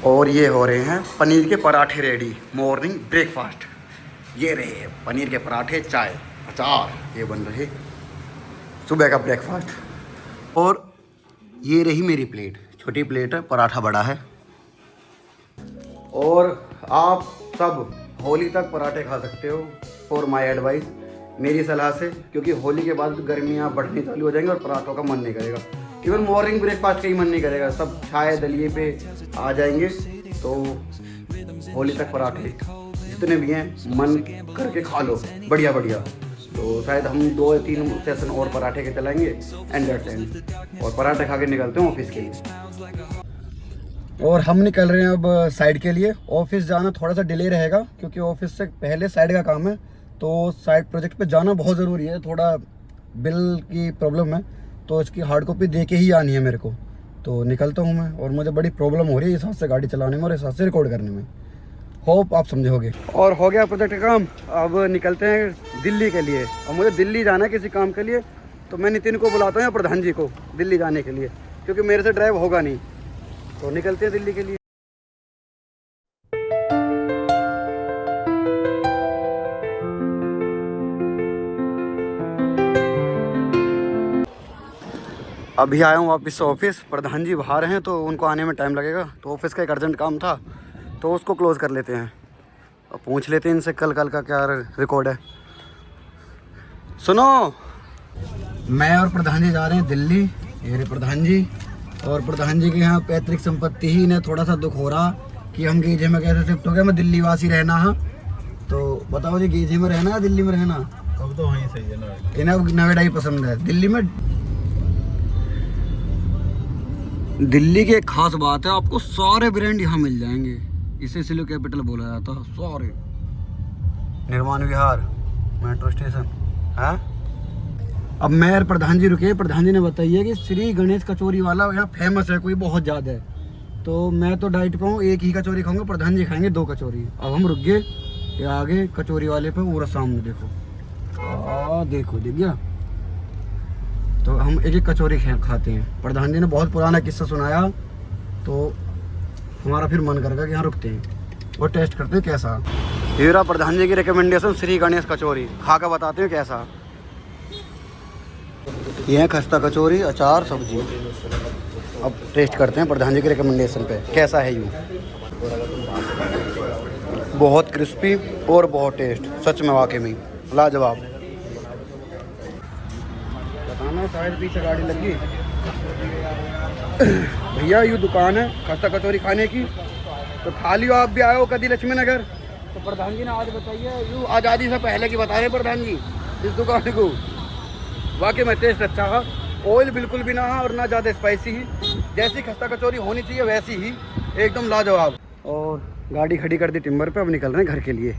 और ये हो रहे हैं पनीर के पराठे रेडी, मॉर्निंग ब्रेकफास्ट। ये रहे पनीर के पराठे, चाय, अचार, ये बन रहे सुबह का ब्रेकफास्ट। और ये रही मेरी प्लेट, छोटी प्लेट है, पराठा बड़ा है। और आप सब होली तक पराठे खा सकते हो, फॉर माई एडवाइस, मेरी सलाह से, क्योंकि होली के बाद गर्मियाँ बढ़नी चालू हो जाएंगी और पराठों का मन नहीं करेगा। इवन मॉर्निंग ब्रेकफास्ट का ही मन नहीं करेगा, सब चाय दलिए पे आ जाएंगे। तो होली तक पराठे जितने भी हैं मन करके खा लो, बढ़िया बढ़िया। तो शायद हम 2-3 सेशन और पराठे के चलाएंगे एंड दैट्स एंड, और पराठे खा के निकलते हैं ऑफिस के लिए। और हम निकल रहे हैं अब साइड के लिए। ऑफिस जाना थोड़ा सा डिले रहेगा क्योंकि ऑफिस से पहले साइड का काम है, तो साइड प्रोजेक्ट पे जाना बहुत ज़रूरी है। थोड़ा बिल की प्रॉब्लम है तो इसकी हार्ड कॉपी दे के ही आनी है मेरे को। तो निकलता हूँ मैं, और मुझे बड़ी प्रॉब्लम हो रही है इस हाथ से गाड़ी चलाने में और इस हाथ से रिकॉर्ड करने में। होप आप समझोगे। और हो गया प्रोजेक्ट का काम, अब निकलते हैं दिल्ली के लिए। और मुझे दिल्ली जाना है किसी काम के लिए, तो मैं नितिन को बुलाता हूँ या प्रधान जी को दिल्ली जाने के लिए, क्योंकि मेरे से ड्राइव होगा नहीं। तो निकलते हैं दिल्ली के लिए। अभी आया हूँ वापस ऑफिस। प्रधान जी बाहर हैं तो उनको आने में टाइम लगेगा, तो ऑफिस का एक अर्जेंट काम था तो उसको क्लोज़ कर लेते हैं और पूछ लेते हैं इनसे कल का क्या रिकॉर्ड है। सुनो, मैं और प्रधान जी जा रहे हैं दिल्ली। ये प्रधान जी, और प्रधान जी के यहाँ पैतृक संपत्ति ही इन्हें थोड़ा सा दुख हो रहा कि हम गीजे में कैसे शिफ्ट हो गए। मैं दिल्ली वासी रहना है, तो बताओ जी, गीजे में रहना है दिल्ली में रहना? अब तो वहीं सही है ना, इन्हें नोएडा ही पसंद है। दिल्ली की एक खास बात है, आपको सारे ब्रांड यहाँ मिल जाएंगे। इसे सिलो कैपिटल बोला जाता है। सारे, निर्माण विहार, मेट्रो स्टेशन है। अब मैं और प्रधान जी रुके। प्रधान जी ने बताइए कि श्री गणेश कचौरी वाला यहाँ फेमस है, कोई बहुत ज़्यादा है। तो मैं तो डाइट पे हूँ, एक ही कचौरी खाऊंगा, प्रधान जी खाएंगे 2 कचौरी। अब हम रुक गए ये आगे कचौरी वाले पे, पूरा सामने देखो, देखो दिख गया। तो हम एक एक कचौरी खाते हैं। प्रधान जी ने बहुत पुराना किस्सा सुनाया, तो हमारा फिर मन करेगा कि यहाँ रुकते हैं और टेस्ट करते हैं कैसा। ये रहा प्रधान जी की रिकमेंडेशन, श्री गणेश कचौरी, खा कर बताते हैं कैसा। ये है खस्ता कचौरी, अचार, सब्जी। अब टेस्ट करते हैं प्रधान जी के रिकमेंडेशन पे कैसा है। यूँ बहुत क्रिस्पी और बहुत टेस्ट, सच में वाकई में लाजवाब। बताना शायद पीछे गाड़ी लगी। भैया ये दुकान है खस्ता कचौरी खाने की, तो खा लियो। आप भी आए हो कभी लक्ष्मी नगर? तो प्रधान जी ने आज बताइए, यूँ आज़ादी से पहले की बता रहे प्रधान जी इस दुकान को। वाकई में टेस्ट अच्छा है, ऑयल बिल्कुल भी ना है और ना ज़्यादा स्पाइसी ही, जैसी खस्ता कचौरी होनी चाहिए वैसी ही, एकदम लाजवाब। और गाड़ी खड़ी कर दी टिम्बर पे, अब निकल रहे हैं घर के लिए।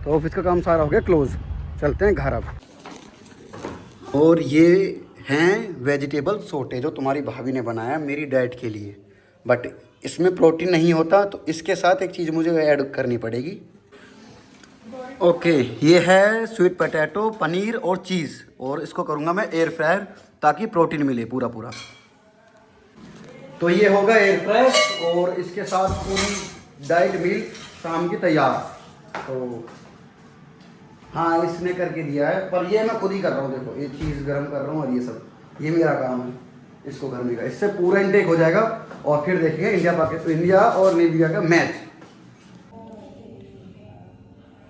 तो ऑफिस का काम सारा हो गया क्लोज, चलते हैं घर अब। और ये हैं वेजिटेबल सोटे जो तुम्हारी भाभी ने बनाया मेरी डाइट के लिए, बट इसमें प्रोटीन नहीं होता, तो इसके साथ एक चीज़ मुझे ऐड करनी पड़ेगी। ओके, ये है स्वीट पोटैटो, पनीर और चीज़, और इसको करूँगा मैं एयर फ्रायर ताकि प्रोटीन मिले पूरा पूरा। तो ये होगा एयर फ्रायर, और इसके साथ पूरी डाइट मील शाम की तैयार। तो हाँ, इसने करके दिया है, पर ये मैं खुद ही कर रहा हूँ। देखो, ये चीज़ गर्म कर रहा हूँ और ये सब, ये मेरा काम है इसको करने का। इससे पूरा इंटेक हो जाएगा और फिर देखेंगे इंडिया और लीबिया का मैच।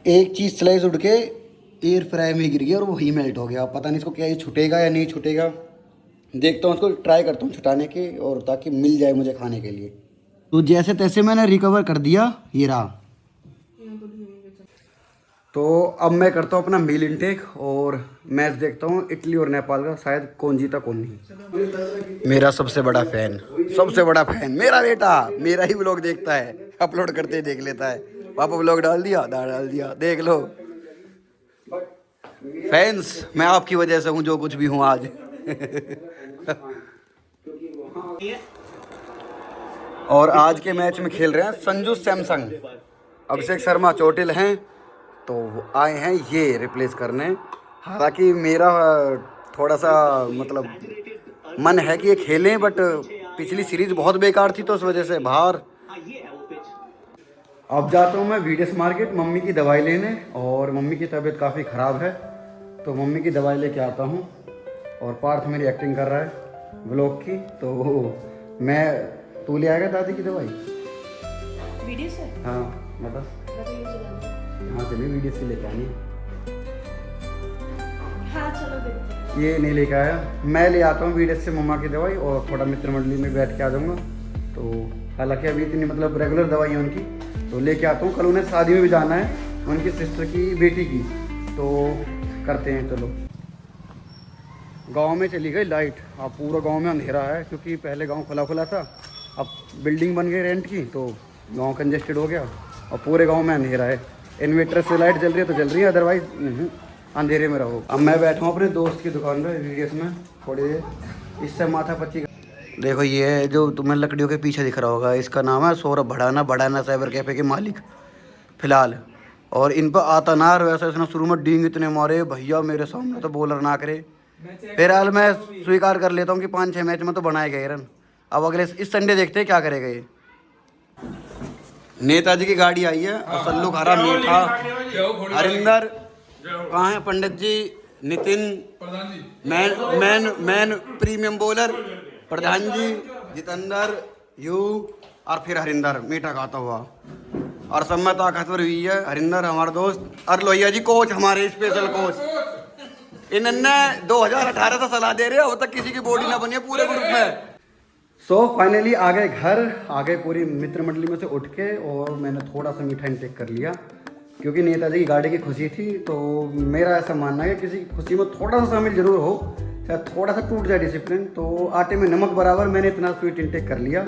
एक चीज़ स्लाइस उड़ के एयर फ्राई में गिर गया और वही मेल्ट हो गया। पता नहीं इसको क्या ये छूटेगा या नहीं छूटेगा, देखता हूँ, उसको ट्राई करता हूँ छुटाने के, और ताकि मिल जाए मुझे खाने के लिए। तो जैसे तैसे मैंने रिकवर कर दिया, ये रहा। तो अब मैं करता हूँ अपना मील इनटेक और मैच देखता हूँ इटली और नेपाल का, शायद कौन जीता कौन नहीं। मेरा सबसे बड़ा फैन मेरा बेटा, मेरा ही व्लॉग देखता है, अपलोड करते ही देख लेता है। पापा व्लॉग डाल दिया, देख लो। फैंस, मैं आपकी वजह से हूँ जो कुछ भी हूँ आज। और आज के मैच में खेल रहे हैं संजू सैमसंग। अभिषेक शर्मा चोटिल हैं, तो वो आए हैं ये रिप्लेस करने। हालांकि मेरा थोड़ा सा मतलब मन है कि ये खेलें, बट पिछली सीरीज बहुत बेकार थी तो उस वजह से बाहर। अब जाता हूँ मैं वीडीएस मार्केट मम्मी की दवाई लेने, और मम्मी की तबीयत काफ़ी ख़राब है तो मम्मी की दवाई लेके आता हूँ। और पार्थ मेरी एक्टिंग कर रहा है व्लॉग की, तो मैं तू ले आएगा दादी की दवाई वीडियो से? हाँ मतलब यहाँ से भी वीडियो से लेके आनी। हाँ चलो देखते हैं। ये नहीं लेके आया, मैं ले आता हूँ वीडीएस से मम्मा की दवाई और थोड़ा मित्र मंडली में बैठ के आ जाऊँगा। तो हालांकि अभी इतनी मतलब रेगुलर दवाई है उनकी, तो लेके आता हूँ। कल उन्हें शादी में भी जाना है उनकी सिस्टर की बेटी की, तो करते हैं चलो। गांव में चली गई लाइट, अब पूरा गांव में अंधेरा है क्योंकि पहले गांव खुला खुला था, अब बिल्डिंग बन गई रेंट की तो गांव कंजेस्टेड हो गया और पूरे गांव में अंधेरा है। इन्वर्टर से लाइट जल रही है तो जल रही है, अदरवाइज अंधेरे में रहो। अब मैं बैठा हूँ अपने दोस्त की दुकान पर वीडियोस में थोड़ी देर, इससे माथा पच्ची। देखो ये जो तुम्हें लकड़ियों के पीछे दिख रहा होगा, इसका नाम है सौरभ भड़ाना, भड़ाना साइबर कैफे के मालिक फिलहाल। और इन पर आता ना वैसे इसने शुरू में डींग इतने मारे भैया, मेरे सामने तो बॉलर ना करे। फिलहाल मैं स्वीकार कर लेता हूँ कि 5-6 मैच में तो बनाए गए रन। अब अगले इस संडे देखते हैं क्या करेगा ये। नेताजी की गाड़ी आई है, सल्लू खारा, मीठा, हरिंदर, कहाँ है Pandit ji, Nitin, man premium bowler, Pradhan ji, Jitendra, you और फिर हरिंदर मीठा खाता हुआ। और सब में ताकतवर हुई है हरिंदर हमारा दोस्त, और लोहिया जी कोच हमारे स्पेशल कोच। इन्होंने 2018 से सलाह दे रहे हो तक किसी की बॉडी ना बनी है पूरे ग्रुप में। सो फाइनली आ गए घर, आ गए पूरी मित्र मंडली में से उठ के, और मैंने थोड़ा सा मीठा इंटेक कर लिया क्योंकि नेताजी की गाड़ी की खुशी थी। तो मेरा ऐसा मानना है कि किसी की खुशी में थोड़ा सा शामिल जरूर हो, चाहे थोड़ा सा टूट जाए डिसिप्लिन, तो आटे में नमक बराबर मैंने इतना स्वीट इंटेक कर लिया।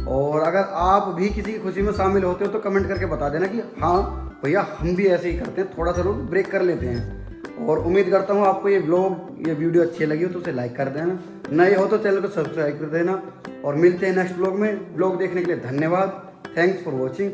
और अगर आप भी किसी की खुशी में शामिल होते हो तो कमेंट करके बता देना कि हाँ भैया हम भी ऐसे ही करते हैं, थोड़ा सा रूल ब्रेक कर लेते हैं। और उम्मीद करता हूँ आपको ये व्लॉग, ये वीडियो अच्छी लगी हो तो उसे लाइक कर देना, नए हो तो चैनल को सब्सक्राइब कर देना। और मिलते हैं नेक्स्ट व्लॉग में। व्लॉग देखने के लिए धन्यवाद, थैंक्स फॉर वॉचिंग।